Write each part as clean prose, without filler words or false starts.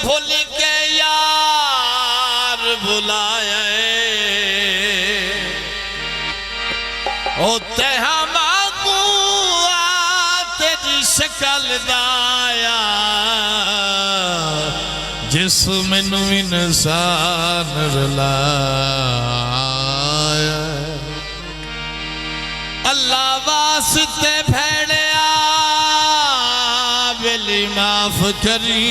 भूल के यार बुलाए ओते हम तेरी शक्ल दाया जिस मैनू इंसान रुलाया अल्लाह वास्ते भेड़िया बेली माफ करी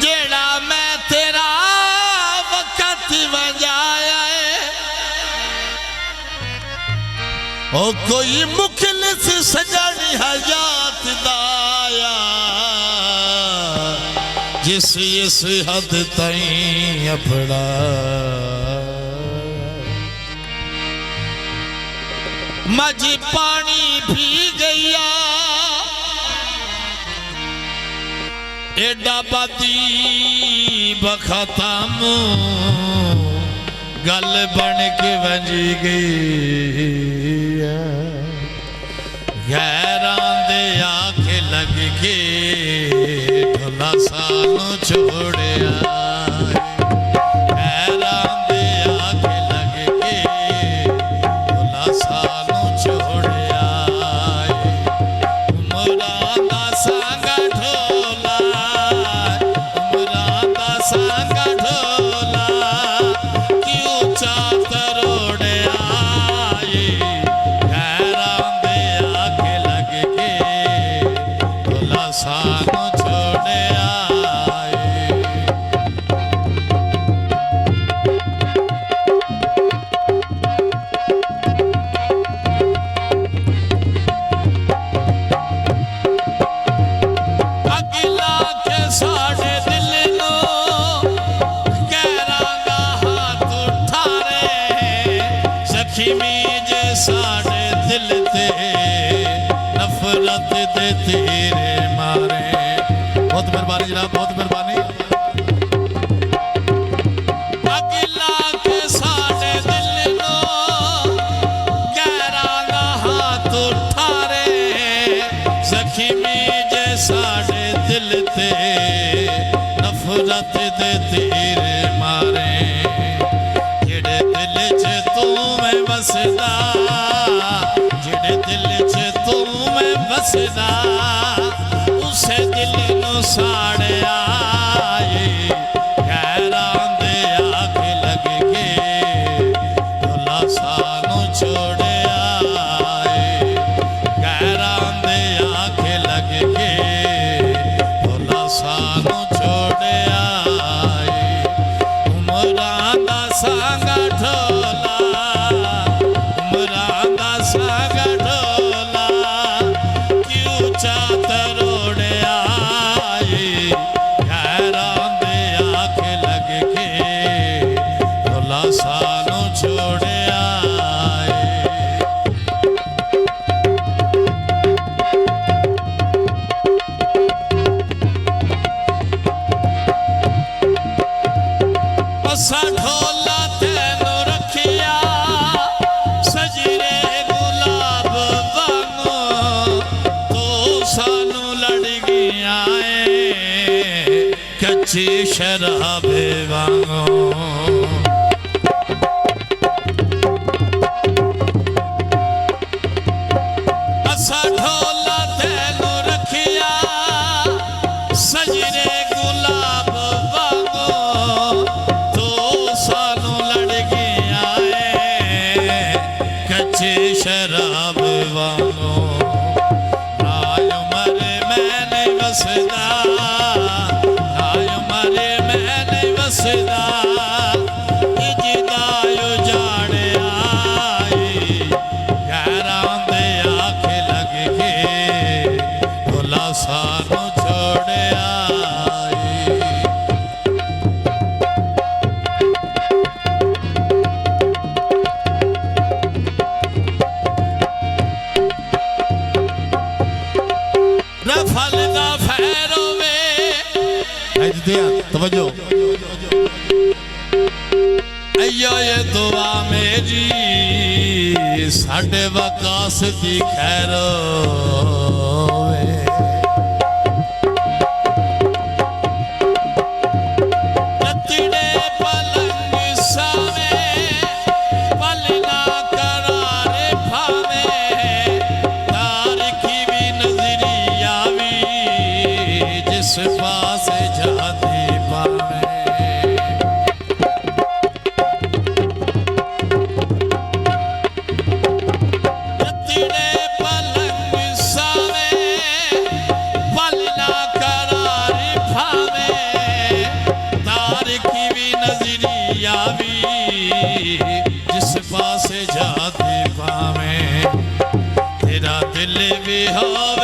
जेड़ा मैं तेरा वक़्त वजाया ओ कोई मुखलिस सजनी हयात दाया जिस इस हद ताईं अपना मजी पानी पी गया एडा बादी बखतम गल बन के वजी गई गैरां दे आखे लग के ढोला सानू छोड़िया गैरां दे आखे लग के ढोला सानू छोड़िया उमरां दा सांगा ढोला उमरां दा सांगा ढोला क्यों चात रोड़िया सानू छोड़े आए अगला के साढ़े दिल नो गैरांगा हाथ उठारे सखी मीजे साढ़े दिल ते नफरत दे तेरे मारे बहुत मेहरबानी जनाब बहुत मेहरबानी अगला के साढ़े दिल नो गैरांगा हाथ उठारे जख्मी जे साढ़े दिल ते नफरत दे तेरे मारे जेड़े दिल च तू मैं बसदा जेड़े दिल च तू मैं बसदा उसे दिल नु साड़िया गैरां दे आखे लग के ढोला सानू छोड़िया गैरां दे आखे लग के ढोला सानू छोड़िया उमरां दा सांगा ढोला उमरां दा सांगा ढोला क्यों चात रोड़िया गैरां दे आखे लग के ढोला सानू छोड़िया असा ढोला तेनू रखिया सजरे गुलाब वांगू तू सानू लड़ गया कच्ची शराबे वांगू असा ढोला तेनू रखिया सजरे गुलाब वांगू तू सानू लड़ गया कच्ची शराब वांगू ना उमर मैं नहीं वसदा ना उमर मैं नहीं वसदा जिदायो जाड़िया गैरां दे आखे लग के ढोला सानू छोड़िया रफल दा फैरो वे तवज्जो अयो ये दुआ मेरी साढ़े वकास दी खैर होवे पावे तेरा दिल भी होवे